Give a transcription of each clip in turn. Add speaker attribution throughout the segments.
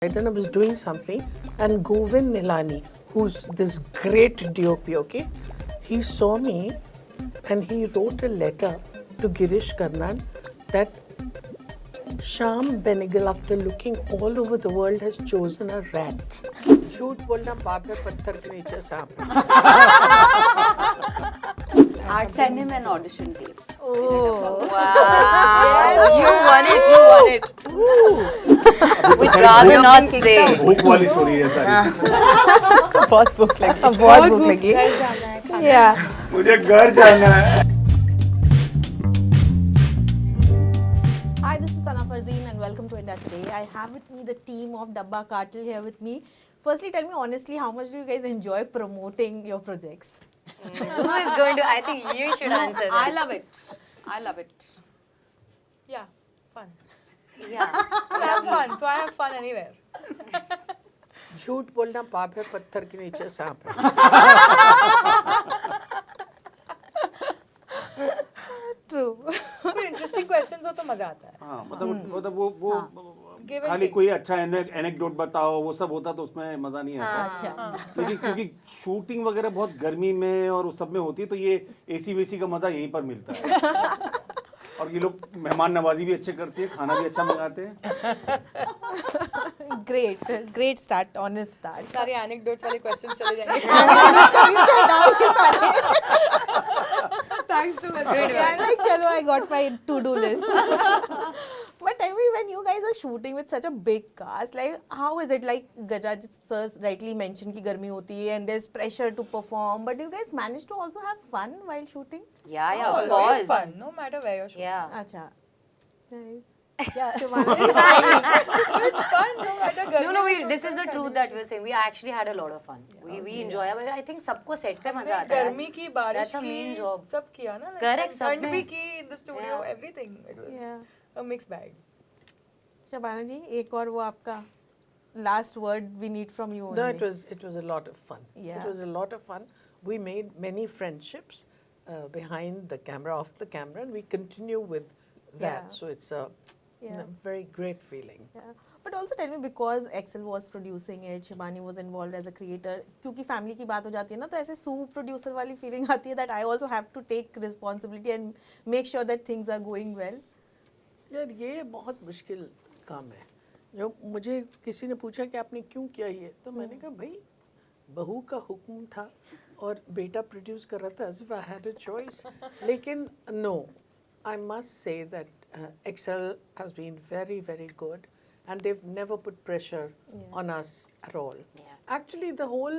Speaker 1: And I was doing something, and Govind Nilani, who's this great DOP, okay, he saw me and he wrote a letter to Girish Karnad that Sham Benegal, after looking all over the world, has chosen a rat. झूठ बोलना पाप है, पत्थर के नीचे सांप है.
Speaker 2: I'd send him an audition tape.
Speaker 3: Oh,
Speaker 2: Wow. You won it. You won it. We'd rather not say.
Speaker 4: भूख वाली स्टोरी है सारी.
Speaker 3: बहुत भूख लगी. Yeah.
Speaker 4: मुझे घर जाना है.
Speaker 3: Hi, this is Sana Farzeen and welcome to India Today. I have with me the team of Dabba Cartel here with me. Firstly, tell me honestly, how much do you guys enjoy promoting your projects?
Speaker 2: Who is going to? I think you should answer that.
Speaker 5: I love it. I love it.
Speaker 6: Yeah, fun.
Speaker 2: Yeah.
Speaker 6: I have fun, so I have fun anywhere.
Speaker 1: झूठ बोलना पाप है, पत्थर के नीचे सांप है.
Speaker 3: True.
Speaker 6: कोई interesting questions हो तो मजा आता है.
Speaker 4: हाँ मतलब वो
Speaker 6: Give and
Speaker 4: खाली
Speaker 6: take.
Speaker 4: कोई अच्छा एनेक्डोट बताओ वो सब होता तो उसमें मजा नहीं आता.
Speaker 3: अच्छा.
Speaker 4: लेकिन क्योंकि शूटिंग वगैरह बहुत गर्मी में और उस सब में होती है तो ये एसी वेसी का मजा यहीं पर मिलता है. और ये लोग मेहमान नवाजी भी अच्छे करते हैं, खाना भी अच्छा मंगाते हैं.
Speaker 3: Great start, honest start.
Speaker 6: सारे anecdotes वाले questions चले जाएंगे.
Speaker 3: Thanks to me. I'm like, chalo, I got my to-do list. But tell me, when you guys are shooting with such a big cast, like how is it? Like Gajraj sir rightly mentioned कि गर्मी होती है and there's pressure to perform. But do you guys manage to also have fun while shooting?
Speaker 2: Yeah, of
Speaker 6: Always
Speaker 2: course.
Speaker 6: fun, no matter where you're shooting.
Speaker 2: Yeah.
Speaker 3: अच्छा. Nice.
Speaker 6: Yeah.
Speaker 3: Shubhana?
Speaker 6: It's fun, no matter
Speaker 2: No,
Speaker 6: गर्मी
Speaker 2: no,
Speaker 6: में shoot
Speaker 2: this is
Speaker 6: करना
Speaker 2: the truth that we're saying. We actually had a lot of fun. We enjoy it. I think सबको set पे मजा आता है.
Speaker 6: गर्मी की बारिश
Speaker 2: That's a main
Speaker 6: की
Speaker 2: job.
Speaker 6: सब किया ना.
Speaker 2: Correct, सब
Speaker 6: ठंड
Speaker 2: में.
Speaker 6: भी की in the studio,
Speaker 2: Yeah.
Speaker 6: everything. It was
Speaker 3: Yeah.
Speaker 6: a mixed bag.
Speaker 3: Shabana जी, एक और वो आपका last word we need from you only.
Speaker 1: No, it was a lot of fun.
Speaker 3: Yeah.
Speaker 1: It was a lot of fun. We made many friendships behind the camera, off the camera, and we continue with that.
Speaker 3: Yeah.
Speaker 1: So it's a
Speaker 3: Yeah.
Speaker 1: very great feeling.
Speaker 3: Yeah. But also tell me, because Excel was producing it, Shibani was involved as a creator, क्योंकि family की बात हो जाती है ना, तो ऐसे soup producer वाली feeling आती है that I also have to take responsibility and make sure that things are going well.
Speaker 1: यार ये बहुत मुश्किल काम है. जो मुझे किसी ने पूछा कि आपने क्यों किया ये, तो मैंने कहा भाई बहू का हुक्म था और बेटा प्रोड्यूस कर रहा था, as if I had a choice. लेकिन no, I must say that Excel has been very, very good, and they've never put pressure on us at all.
Speaker 2: Yeah.
Speaker 1: Actually, the whole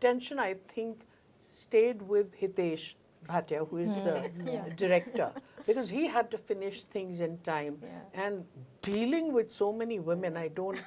Speaker 1: tension, I think, stayed with Hitesh Bhatia, who is the director, because he had to finish things in time.
Speaker 3: Yeah.
Speaker 1: And dealing with so many women, I don't.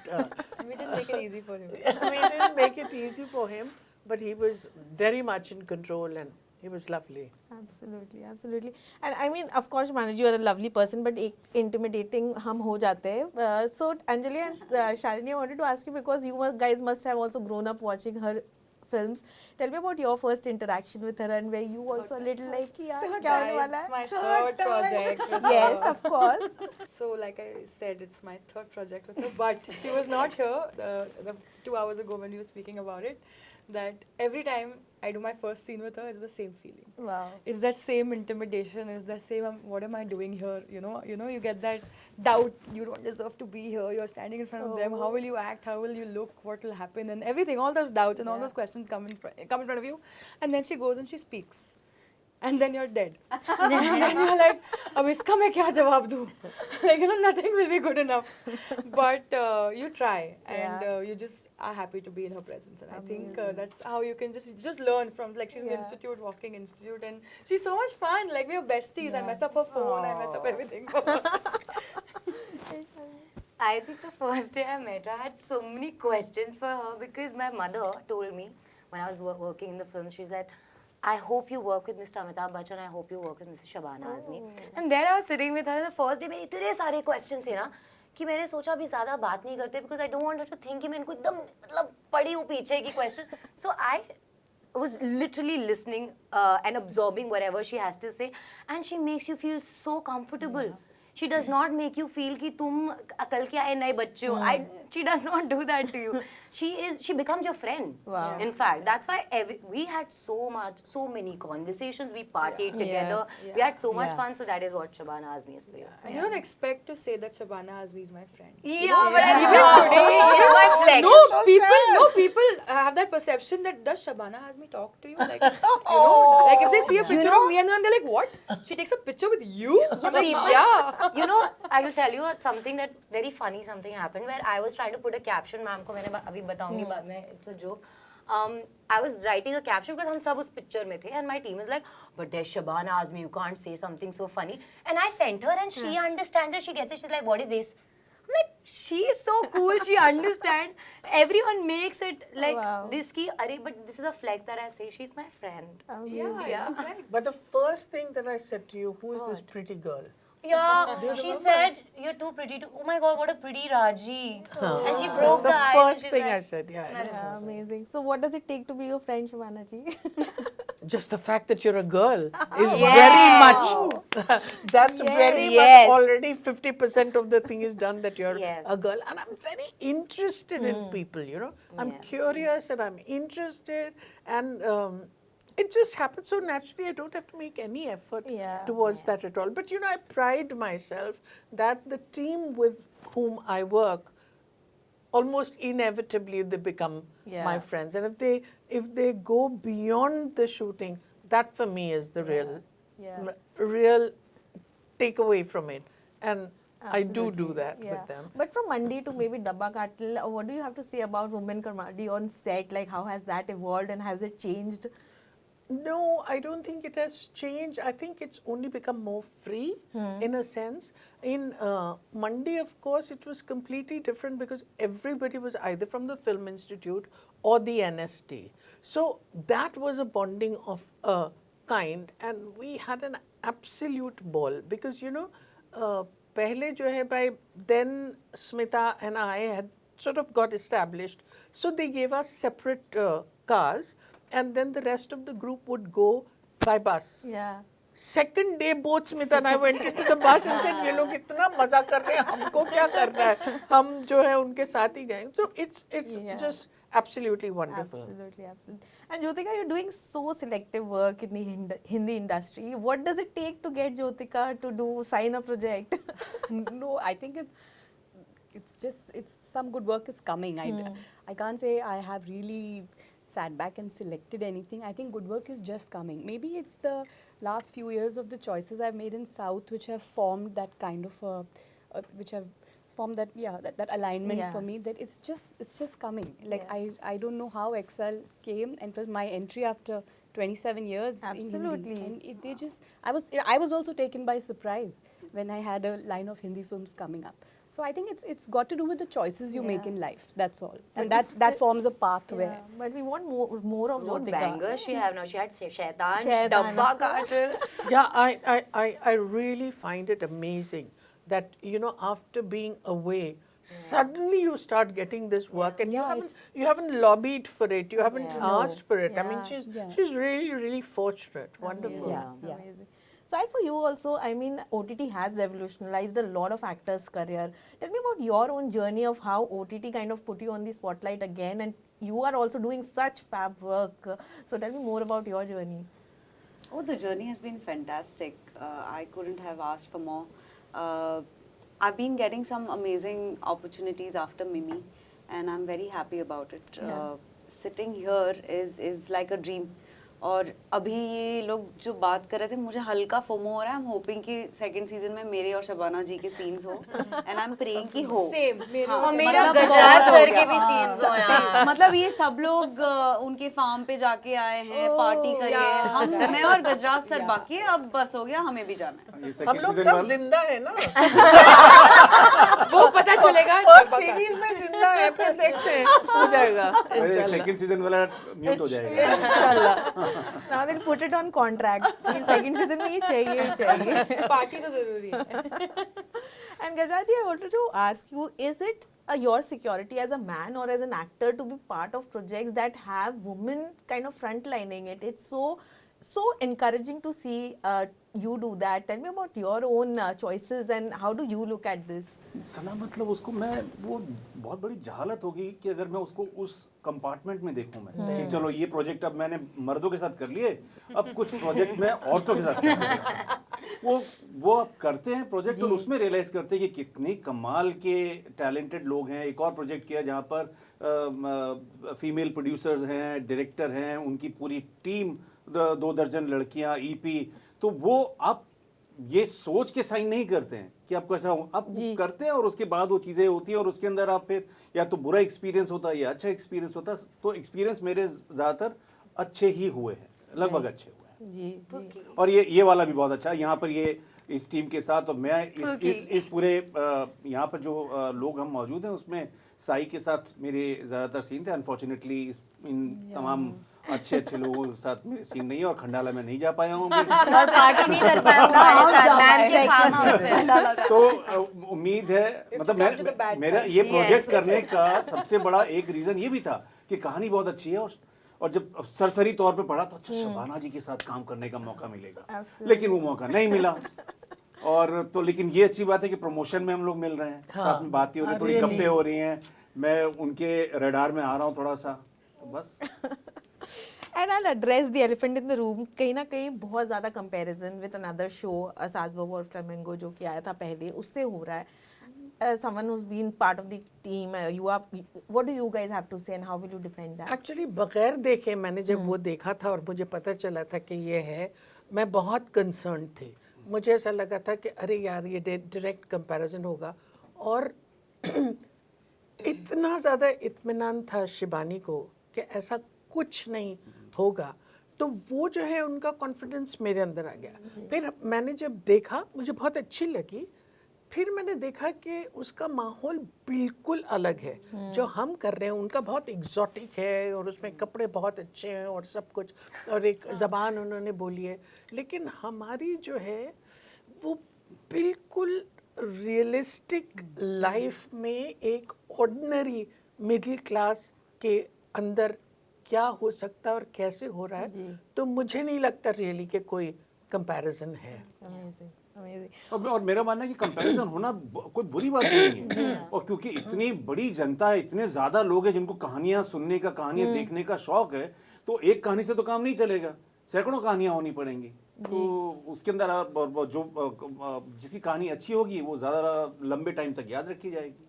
Speaker 6: We didn't make it easy for him.
Speaker 1: we didn't make it easy for him, but he was very much in control, and he was lovely.
Speaker 3: Absolutely, absolutely. And I mean, of course, Manoj, you are a lovely person, but एक intimidating हम हो जाते हैं. So Anjali and Shalini, I wanted to ask you, because you guys must have also grown up watching her films. Tell me about your first interaction with her, and where you also a little like यार क्या होने वाला
Speaker 6: It's
Speaker 3: है?
Speaker 6: my third project with
Speaker 3: Yes,
Speaker 6: her.
Speaker 3: of course.
Speaker 6: So like I said, it's my third project with her, but she was not here the 2 hours ago when you were speaking about it, that every time I do my first scene with her, it's the same feeling.
Speaker 3: Wow.
Speaker 6: It's that same intimidation, it's that same, what am I doing here? You know, you get that doubt, you don't deserve to be here, you're standing in front of them, how will you act, how will you look, what will happen, and everything, all those doubts and all those questions come in front of you, and then she goes and she speaks. And then you're dead. And then you're like, अब इसका मैं क्या जवाब दूँ? Like, nothing will be good enough. But you try, and you just are happy to be in her presence. And I think that's how you can just learn from. Like, she's in the institute, walking institute, and she's so much fun. Like, we are besties. I mess up her phone. I mess up everything for her.
Speaker 2: I think the first day I met her, I had so many questions for her because my mother told me when I was working in the film, she said, I hope you work with Mr. Amitabh Bachchan, I hope you work with Mrs. Shabana Azmi. And then I was sitting with her the first day, मेरे इतने सारे questions थे ना कि मैंने सोचा अभी ज़्यादा बात नहीं करते because I don't want her to think कि मैं इनको एकदम मतलब पड़ी हूँ पीछे की questions. So I was literally listening and absorbing whatever she has to say, and she makes you feel so comfortable. She does not make you feel कि तुम कल के आए नए बच्चे हो. She does not do that to you. She becomes your friend.
Speaker 3: Wow.
Speaker 2: In fact, that's why we had so many conversations. We partied
Speaker 3: Yeah.
Speaker 2: together.
Speaker 6: Yeah.
Speaker 2: We had so much
Speaker 6: Yeah.
Speaker 2: fun. So that is what Shabana Azmi is for you.
Speaker 6: I didn't expect to say that Shabana Azmi is my friend.
Speaker 2: Yeah, but I today it's my flex.
Speaker 6: No, people have that perception that does Shabana Azmi talk to you? Like, you know, like if they see a picture of me and then they're like, what? She takes a picture with you? I'm like, yeah.
Speaker 2: You know, I will tell you something that very funny something happened where I was trying to put a caption. Ma'am को मैंने अभी बताऊंगी बाद में. It's a joke. I was writing a caption because हम सब उस picture में थे and my team is like, but there's Shabana Azmi, you can't say something so funny. And I sent her and she understands it. She gets it. She's like, what is this? I'm like, she is so cool. She understands. Everyone makes it like
Speaker 3: Wow.
Speaker 2: this ki, arey, but this is a flex that I say. She's my friend.
Speaker 6: Yeah.
Speaker 1: But the first thing that I said to you, who is this pretty girl?
Speaker 2: Yeah, she said, you're too pretty to, oh my god, what a pretty Raji. And she broke
Speaker 1: The
Speaker 2: the ice.
Speaker 1: first
Speaker 2: She's
Speaker 1: thing
Speaker 2: like,
Speaker 1: I said, yeah.
Speaker 3: Yeah, amazing. So what does it take to be your friend, Shabana ji?
Speaker 1: Just the fact that you're a girl is
Speaker 2: Yes.
Speaker 1: very much. That's very
Speaker 2: Yes.
Speaker 1: much already 50% of the thing is done that you're
Speaker 2: Yes.
Speaker 1: a girl. And I'm very interested in people, you know. I'm
Speaker 2: Yeah.
Speaker 1: curious and I'm interested. And it just happens so naturally. I don't have to make any effort
Speaker 3: Yeah.
Speaker 1: towards that at all. But, you know, I pride myself that the team with whom I work, almost inevitably they become my
Speaker 3: Yeah.
Speaker 1: friends, and if they go beyond the shooting, that for me is the
Speaker 3: Yeah.
Speaker 1: real takeaway from it, and I do
Speaker 3: Absolutely.
Speaker 1: that
Speaker 3: Yeah.
Speaker 1: with them.
Speaker 3: But from Monday to maybe Dabba Katil, what do you have to say about women comedy on set? Like, how has that evolved and has it changed?
Speaker 1: No, I don't think it has changed. I think it's only become more free in a sense. In Monday, of course, it was completely different because everybody was either from the Film Institute or the NST. So that was a bonding of a kind, and we had an absolute ball because, you know, pehle jo hai, by then Smita and I had sort of got established. So they gave us separate cars. And then the rest of the group would go by bus.
Speaker 3: Yeah.
Speaker 1: Second day, both Smita and I went into the bus and said, "ये लोग इतना मजा कर रहे हैं, हमको क्या करना है? हम जो है उनके साथ ही गए." So it's
Speaker 3: Yeah.
Speaker 1: just absolutely wonderful.
Speaker 3: Absolutely. And Jyotika, you're doing so selective work in the Hindi industry. What does it take to get Jyotika to sign a project?
Speaker 5: No, I think it's some good work is coming. I can't say I have really sat back and selected anything. I think good work is just coming. Maybe it's the last few years of the choices I've made in South which have formed that kind of which have formed that that alignment
Speaker 3: Yeah.
Speaker 5: for me, that it's just coming. Like I don't know how Excel came, and it was my entry after 27 years in
Speaker 3: Absolutely.
Speaker 5: Hindi. And I was also taken by surprise when I had a line of Hindi films coming up. So I think it's got to do with the choices you make
Speaker 3: Yeah.
Speaker 5: in life. That's all, and
Speaker 3: But
Speaker 5: that forms a pathway.
Speaker 3: Yeah, but we want more of
Speaker 2: what
Speaker 3: Jyotika.
Speaker 2: bangers she have now. She had Shaitan,
Speaker 3: Shaitan,
Speaker 2: Dabba
Speaker 3: of course.
Speaker 2: Katil.
Speaker 1: Yeah, I really find it amazing that, you know, after being away, suddenly you start getting this work, and
Speaker 5: Yeah,
Speaker 1: you haven't lobbied for it, you haven't asked for it. I mean,
Speaker 3: Yeah.
Speaker 1: she's really fortunate. Wonderful.
Speaker 5: Yeah.
Speaker 3: Amazing. So for you also, I mean, OTT has revolutionized a lot of actors' career. Tell me about your own journey of how OTT kind of put you on the spotlight again, and you are also doing such fab work. So tell me more about your journey.
Speaker 7: Oh, the journey has been fantastic. I couldn't have asked for more. I've been getting some amazing opportunities after Mimi, and I'm very happy about it. Sitting here is like a dream. और अभी ये लोग जो बात कर रहे थे, मुझे हल्का फोमो हो रहा है. I'm hoping कि सेकंड सीजन में मेरे और शबाना जी के सीन्स हो, and I'm praying कि हो.
Speaker 6: Same.
Speaker 7: हाँ,
Speaker 2: और मेरा
Speaker 7: मतलब
Speaker 2: गुजरात
Speaker 7: बहुत हो
Speaker 2: सर
Speaker 7: गया.
Speaker 2: के भी scenes हो यार.
Speaker 7: मतलब ये सब लोग उनके फार्म पे जाके आए हैं, पार्टी करिए. मैं और गजराज सर बाकी है, अब बस हो गया, हमें भी जाना है.
Speaker 4: ये
Speaker 1: हम
Speaker 4: second
Speaker 1: लोग
Speaker 4: season
Speaker 1: सब
Speaker 4: वाला-
Speaker 1: जिंदा है ना.
Speaker 6: वो पता चलेगा.
Speaker 1: फर्स्ट सीरीज में जिंदा है, फिर देखते हैं, हो जाएगा
Speaker 4: अरे
Speaker 1: इंशाल्लाह.
Speaker 4: सेकंड सीजन वाला म्यूट हो जाएगा.
Speaker 1: इंशाल्लाह.
Speaker 3: Now they'll put it on contract. फिर second season में ये चाहिए ही चाहिए.
Speaker 6: पार्टी तो जरूरी है.
Speaker 3: And Gajraji, I wanted to ask you, is it your security as a man or as an actor to be part of projects that have women kind of frontlining it? It's so so encouraging to see you do that. Tell me about your own choices and how do you look at this?
Speaker 4: सना मतलब उसको मैं वो बहुत बड़ी जहालत होगी कि अगर मैं उसको उस कंपार्टमेंट में देखूं मैं कि चलो ये प्रोजेक्ट अब मैंने मर्दों के साथ कर लिए, अब कुछ प्रोजेक्ट मैं औरतों के साथ करूंगा। वो अब करते हैं प्रोजेक्ट और उसमें रियलाइज करते हैं कि कितनी कमाल के टैलेंटेड लोग हैं। एक और प्रोजेक्ट किया जहाँ पर फीमेल प्रोड्यूसर्स हैं, डायरेक्टर हैं, उनकी पूरी टीम, 2 दर्जन लड़कियां, ईपी। तो वो आप ये सोच के साइन नहीं करते हैं कि आपको ऐसा हो, आप करते हैं और उसके बाद वो चीज़ें होती हैं और उसके अंदर आप फिर या तो बुरा एक्सपीरियंस होता है या अच्छा एक्सपीरियंस होता है। तो एक्सपीरियंस मेरे ज़्यादातर अच्छे ही हुए हैं, लगभग अच्छे हुए हैं।
Speaker 3: जी
Speaker 4: और ये वाला भी बहुत अच्छा है। यहाँ पर ये इस टीम के साथ, और मैं इस पूरे यहाँ पर जो लोग हम मौजूद हैं उसमें साई के साथ मेरे ज़्यादातर सीन थे। अनफॉर्चुनेटली इन तमाम अच्छे लोगों के साथ मेरे सीन नहीं है और खंडाला में नहीं जा पाया हूँ
Speaker 2: और पार्टी नहीं कर पाया हूँ हमारे साथ मैन के फार्म हाउस पे।
Speaker 4: तो उम्मीद है, मतलब मेरा ये प्रोजेक्ट करने का सबसे बड़ा एक रीज़न ये भी था कि कहानी बहुत अच्छी है और जब सरसरी तौर पे पढ़ा तो अच्छा शबाना जी के साथ काम करने का मौका मिलेगा, लेकिन वो मौका नहीं मिला। और तो लेकिन ये अच्छी बात है कि प्रमोशन में हम लोग मिल रहे हैं, साथ में बातें हो रही हैं, थोड़ी गप्पे हो रही हैं, मैं उनके रडार में आ रहा हूँ थोड़ा सा, तो बस।
Speaker 3: And I'll address the elephant in the room. कहीं ना कहीं बहुत ज़्यादा comparison with another show, सास बहू और फ्लेमिंगो जो कि आया था पहले, उससे हो रहा है. Someone who's been part of the team, what do you guys have to say and how will you defend that?
Speaker 1: Actually बगैर देखे मैंने जब वो देखा था और मुझे पता चला था कि ये है, मैं बहुत कंसर्न थी। मुझे ऐसा लगा था कि अरे यार ये डायरेक्ट कंपैरिजन होगा, और इतना ज़्यादा इत्मीनान था शिबानी को कि ऐसा कुछ नहीं होगा, तो वो जो है उनका कॉन्फिडेंस मेरे अंदर आ गया। फिर मैंने जब देखा मुझे बहुत अच्छी लगी, फिर मैंने देखा कि उसका माहौल बिल्कुल अलग है। जो हम कर रहे हैं उनका बहुत एग्जॉटिक है और उसमें कपड़े बहुत अच्छे हैं और सब कुछ, और एक ज़बान उन्होंने बोली है, लेकिन हमारी जो है वो बिल्कुल रियलिस्टिक लाइफ में एक ऑर्डिनरी मिडिल क्लास के अंदर क्या हो सकता है और कैसे हो रहा है, तो मुझे नहीं लगता रियली कि कोई कंपैरिजन है।
Speaker 3: Amazing.
Speaker 4: और मेरा मानना है कि कंपैरिजन होना कोई बुरी बात नहीं है, और क्योंकि इतनी बड़ी जनता है, इतने ज्यादा लोग हैं जिनको कहानियां सुनने का, कहानियां देखने का शौक है, तो एक कहानी से तो काम नहीं चलेगा, सैकड़ों कहानियां होनी पड़ेंगी। तो उसके अंदर जो जिसकी कहानी अच्छी होगी वो ज्यादा लंबे टाइम तक याद रखी जाएगी।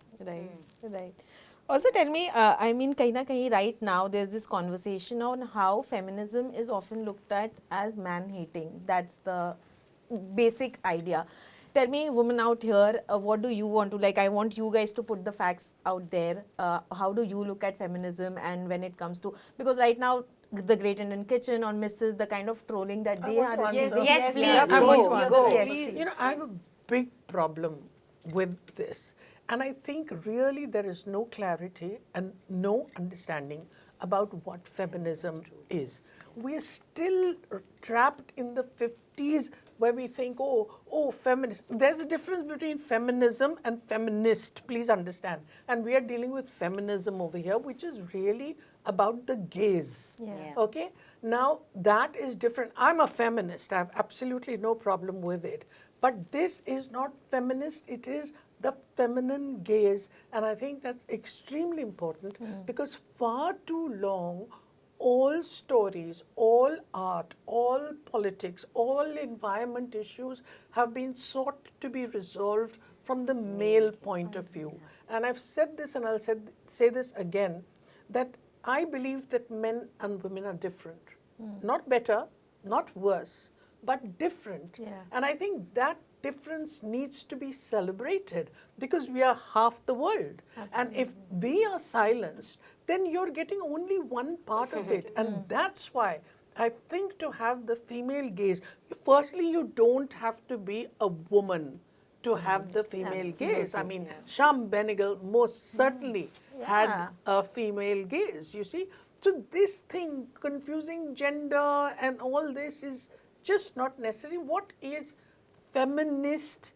Speaker 3: Right. Also tell me, I mean, kahin na kahin right now there's this conversation on how feminism is often looked at as man-hating. That's the basic idea. Tell me, women out here, what do you want to, like, I want you guys to put the facts out there. How do you look at feminism, and when it comes to, because right now the Great Indian Kitchen or Mrs., the kind of trolling that they are receiving.
Speaker 2: Yes, please,
Speaker 3: Yes,
Speaker 2: go.
Speaker 3: yes.
Speaker 1: You know, I have a big problem with this. And I think really there is no clarity and no understanding about what feminism is. We are still trapped in the 50s where we think, oh, feminist. There's a difference between feminism and feminist, please understand. And we are dealing with feminism over here, which is really about the gaze.
Speaker 3: Yeah.
Speaker 1: Okay? Now, that is different. I'm a feminist. I have absolutely no problem with it. But this is not feminist. It is the feminine gaze. And I think that's extremely important because far too long, all stories, all art, all politics, all environment issues have been sought to be resolved from the male point of view. And I've said this and I'll say this again, that I believe that men and women are different. Not better, not worse, but different.
Speaker 3: Yeah.
Speaker 1: And I think that difference needs to be celebrated because we are half the world. And if we are silenced, then you're getting only one part of it. And that's why I think to have the female gaze, firstly, you don't have to be a woman to have the female gaze. I mean, Sham Benegal most certainly had a female gaze, you see. So this thing, confusing gender and all this is just not necessary. What is feminist?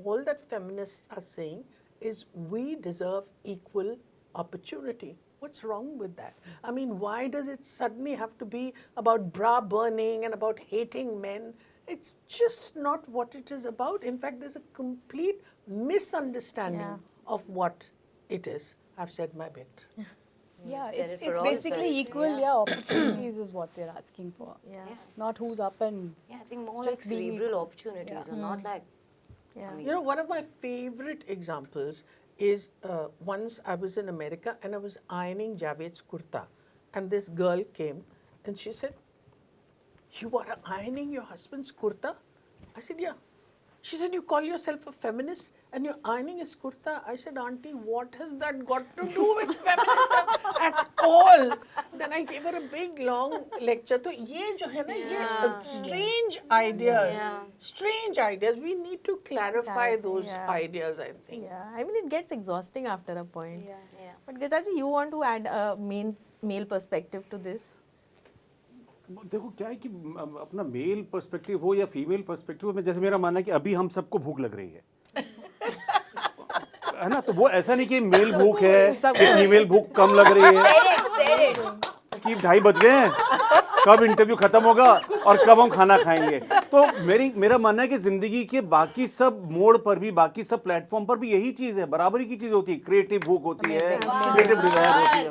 Speaker 1: All that feminists are saying is we deserve equal opportunity. What's wrong with that? I mean, why does it suddenly have to be about bra burning and about hating men? It's just not what it is about. In fact, there's a complete misunderstanding
Speaker 3: Yeah.
Speaker 1: of what it is. I've said my bit.
Speaker 5: Yeah,
Speaker 2: said it for
Speaker 5: it's
Speaker 2: all of
Speaker 5: basically
Speaker 2: us.
Speaker 5: equal, yeah, opportunities is what they're asking for.
Speaker 3: Yeah.
Speaker 5: Not who's up and
Speaker 2: Yeah, I think more
Speaker 5: It's
Speaker 2: like
Speaker 5: just being
Speaker 2: cerebral
Speaker 5: equal.
Speaker 2: opportunities and not like.
Speaker 3: Yeah.
Speaker 2: I mean,
Speaker 1: You know, one of my favorite examples is once I was in America and I was ironing Javed's kurta, and this girl came and she said, "You are ironing your husband's kurta?" I said, "Yeah." She said, "You call yourself a feminist and you're ironing his kurta?" I said, "Auntie, what has that got to do with feminism at all?" Then I gave her a big long lecture. So ये जो है ना ये strange ideas, strange ideas. We need to clarify those
Speaker 3: Yeah.
Speaker 1: ideas, I think.
Speaker 3: Yeah, I mean, it gets exhausting after a point.
Speaker 2: yeah.
Speaker 3: But Gajraji, you want to add a male perspective to this?
Speaker 4: देखो क्या है कि अपना mail perspective हो या female perspective हो, जैसे मेरा मानना है कि अभी हम सबको भूख लग रही है ना, तो वो ऐसा नहीं कि मेल भूख है कि फीमेल भूख कम लग रही है कि 2:30 बज गए हैं, कब इंटरव्यू खत्म होगा और कब हम खाना खाएंगे। तो मेरा मानना है कि जिंदगी के बाकी सब मोड़ पर भी, बाकी सब प्लेटफॉर्म पर भी यही चीज है, बराबरी की चीज होती है। क्रिएटिव भूख होती है, क्रिएटिव डिजायर होती है।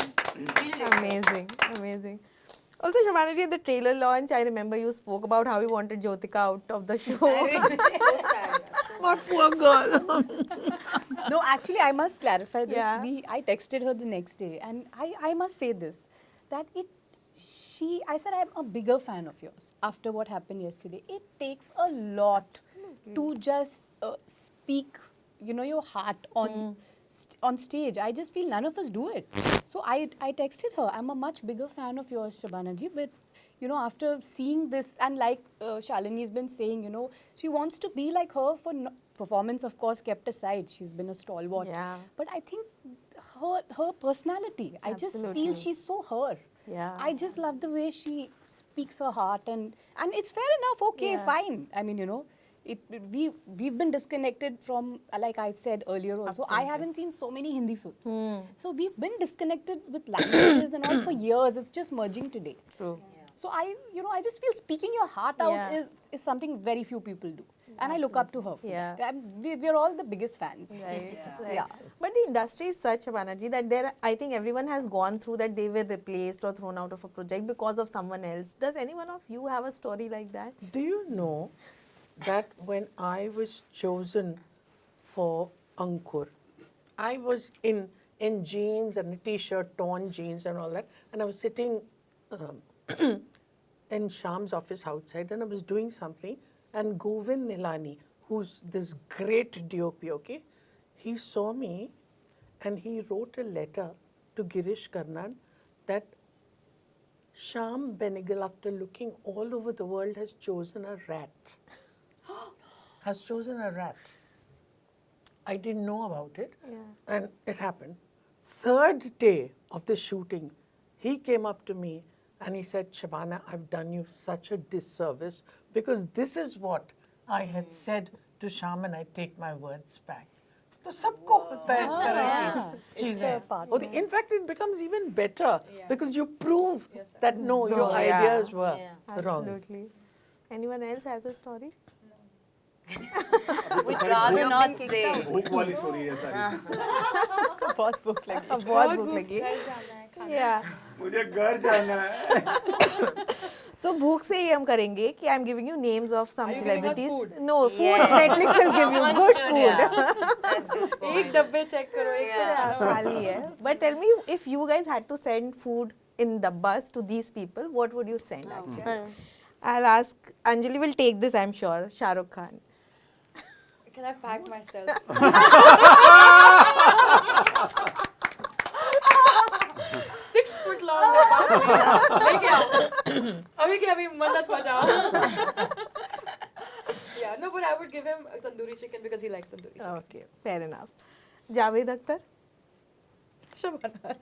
Speaker 3: Amazing, amazing. Also, Shabana ji, in the trailer launch, I remember you spoke about how you wanted Jyotika out of the show.
Speaker 6: So sad.
Speaker 1: My poor girl.
Speaker 5: no, actually, I must clarify this.
Speaker 3: Yeah.
Speaker 5: I texted her the next day, and I must say this, that I said I'm a bigger fan of yours after what happened yesterday. It takes a lot to just speak, your heart on stage. I just feel none of us do it. So I texted her, I'm a much bigger fan of yours, Shabana ji, but after seeing this, and like Shalini's been saying, she wants to be like her for performance, of course, kept aside. She's been a stalwart.
Speaker 3: Yeah.
Speaker 5: But I think her personality, I just
Speaker 3: Absolutely.
Speaker 5: feel she's so her.
Speaker 3: Yeah.
Speaker 5: I just love the way she speaks her heart, and it's fair enough. Okay,
Speaker 3: Yeah.
Speaker 5: fine. I mean, we've been disconnected from, like I said earlier also, I haven't seen so many Hindi films. So we've been disconnected with languages and all for years. It's just merging today.
Speaker 3: True.
Speaker 5: So I just feel speaking your heart out
Speaker 3: Yeah.
Speaker 5: is something very few people do. And I look up to her for
Speaker 3: Yeah.
Speaker 5: that. We're all the biggest fans.
Speaker 3: Right.
Speaker 5: Yeah.
Speaker 3: But the industry is such, Shabana ji, that I think everyone has gone through that they were replaced or thrown out of a project because of someone else. Does any one of you have a story like that?
Speaker 1: Do you know that when I was chosen for Ankur, I was in jeans and a t-shirt, torn jeans and all that, and I was sitting in Sham's office outside, and I was doing something, and Govind Nilani, who's this great DOP, okay, he saw me and he wrote a letter to Girish Karnad that Sham Benegal, after looking all over the world, has chosen a rat. Has chosen a rat. I didn't know about it.
Speaker 3: Yeah.
Speaker 1: And it happened. Third day of the shooting, he came up to me and he said, "Shabana, I've done you such a disservice because this is what I had said to Sham and I take my words back." तो सबको होता है इस तरह की चीजें. In fact, it becomes even better because you prove that no, your
Speaker 3: yeah.
Speaker 1: ideas were wrong.
Speaker 3: Absolutely. Anyone else has a story?
Speaker 2: We'd rather not say.
Speaker 4: भूख वाली स्टोरी है सारी।
Speaker 5: बहुत भूख लगी।
Speaker 3: बहुत भूख लगी. Yeah.
Speaker 4: मुझे घर जाना है।
Speaker 3: So भूख से ही हम करेंगे कि I'm giving you names of some
Speaker 6: Are you giving us
Speaker 3: celebrities.
Speaker 6: food?
Speaker 3: No, food.
Speaker 2: Yeah.
Speaker 3: Netflix will give you
Speaker 2: One
Speaker 3: good
Speaker 2: should,
Speaker 3: food.
Speaker 2: yeah. At this point.
Speaker 6: एक डब्बे check करो एक
Speaker 3: Yeah, खाली है. But tell me, if you guys had to send food in dabbas to these people, what would you send actually? I'll ask, Anjali will take this, I'm sure. Shah Rukh Khan.
Speaker 6: Can I pack myself? 6 foot long डब्बा लेके आओ अभी के अभी मदद बचाओ. Yeah, no, but I would give him tandoori chicken because he likes tandoori chicken.
Speaker 3: Okay, fair enough. Javed Akhtar?
Speaker 6: Shabana.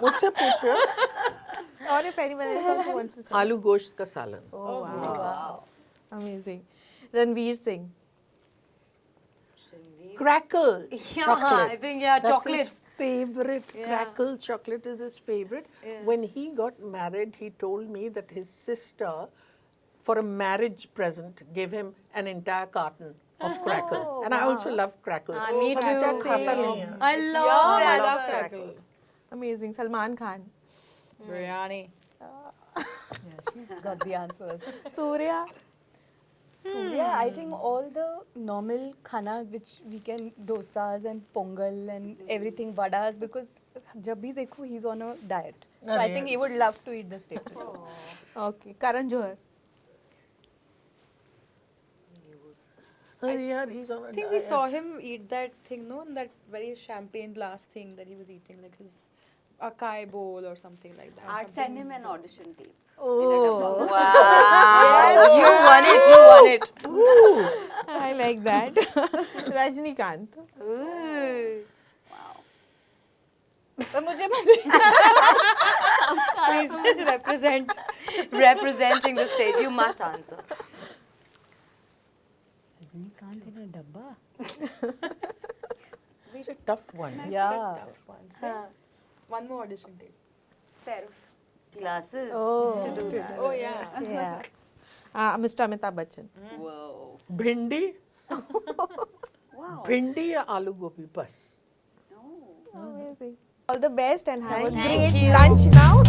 Speaker 1: मुझसे पूछो.
Speaker 3: Or if anyone else also wants to say.
Speaker 1: आलू गोश्त का सालन.
Speaker 3: Oh, wow. Amazing. Ranveer Singh.
Speaker 1: Crackle
Speaker 2: Yeah,
Speaker 1: chocolate.
Speaker 2: I think, yeah,
Speaker 1: That's
Speaker 2: chocolates.
Speaker 1: His favorite.
Speaker 2: Yeah.
Speaker 1: Crackle chocolate is his favorite.
Speaker 2: Yeah.
Speaker 1: When he got married, he told me that his sister, for a marriage present, gave him an entire carton of Crackle. And I also love Crackle.
Speaker 2: Me
Speaker 1: पर मुझे
Speaker 2: too.
Speaker 1: खाता नहीं है.
Speaker 2: I love
Speaker 6: Yeah, I
Speaker 2: Crackle.
Speaker 6: love Crackle.
Speaker 3: Amazing. Salman Khan.
Speaker 6: Biryani. Yeah, she's got the answers.
Speaker 3: Surya.
Speaker 5: Surya, I think all the normal khana which we can dosas and pongal and everything vadas, because jab bhi dekho he's on a diet. So I think he would love to eat the staple.
Speaker 3: Okay. Karan Johar.
Speaker 1: Yeah, he's on a
Speaker 6: I think we
Speaker 1: diet.
Speaker 6: saw him eat that thing, no? That very champagne glass thing that he was eating, like his acai bowl or something like that.
Speaker 7: I'd send him an audition tape.
Speaker 3: Oh,
Speaker 2: Wow. You won it. You won it.
Speaker 3: I like that. Rajnikant.
Speaker 2: Ooh.
Speaker 6: Please
Speaker 2: Representing the stage. You must answer.
Speaker 5: Rajnikant in a dabba.
Speaker 1: It's a tough one.
Speaker 5: Yeah.
Speaker 6: one more audition tape.
Speaker 7: Fair.
Speaker 2: Classes.
Speaker 3: Oh.
Speaker 7: To do that.
Speaker 6: Oh yeah.
Speaker 3: Yeah. Mr. Amitabh Bachchan.
Speaker 7: Whoa.
Speaker 1: भिंडी
Speaker 7: Wow.
Speaker 1: भिंडी या आलू गोभी बस.
Speaker 7: No.
Speaker 3: Amazing. All the best and have a
Speaker 2: Thank
Speaker 3: great
Speaker 2: you.
Speaker 3: lunch now.